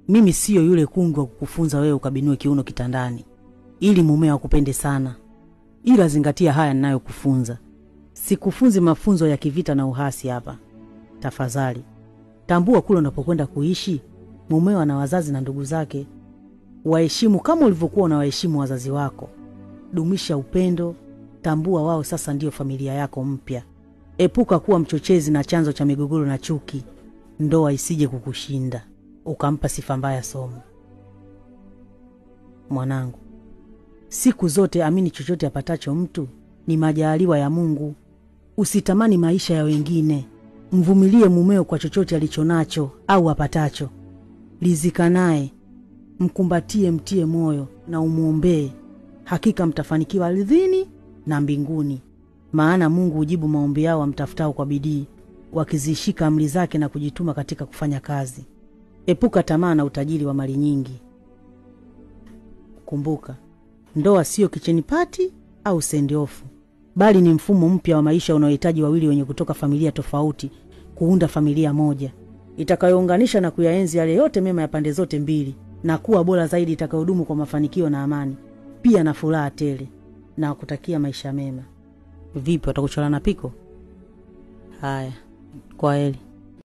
Mimi sio yule kungu wa kukufunza wewe ukabinue kiuno kitandani ili mumeo akupende sana. Ila zingatia haya ninayokufunza. Sikufunzi mafunzo ya kivita na uhasi hapa. Tafadhali tambua kule unapokwenda kuishi mumeo ana wazazi na ndugu zake. Waheshimu kama ulivyokuwa unawaheshimu wazazi wako. Dumisha upendo, tambua wao sasa ndio familia yako mpya. Epuka kuwa mchochezi na chanzo cha migogoro na chuki. Ndoa isije kukushinda ukampa sifa mbaya somo. Mwanangu, siku zote amini chochote apatacho mtu ni majaliwa ya Mungu. Usitamani maisha ya wengine. Mvumilie mumeo kwa chochote alichonacho au apatacho. Rizika naye, mkumbatie, mtie moyo na umuombee. Hakika mtafanikiwa ardhini na mbinguni. Maana Mungu hujibu maombi yao wamtafutao kwa bidii, wakizishika amri zake na kujituma katika kufanya kazi. Epuka tamaa na utajiri wa mali nyingi. Kumbuka, ndoa sio kitchen party au send off, bali ni mfumo mpya wa maisha unaohitaji wawili wenye kutoka familia tofauti kuunda familia moja itakayounganisha na kuyaenzi yale yote mema ya pande zote mbili na kuwa bora zaidi, itakayodumu kwa mafanikio na amani pia na furaha tele. Na kutakia maisha mema. Vipi, watakuchora na piko? Haya, kwaheri.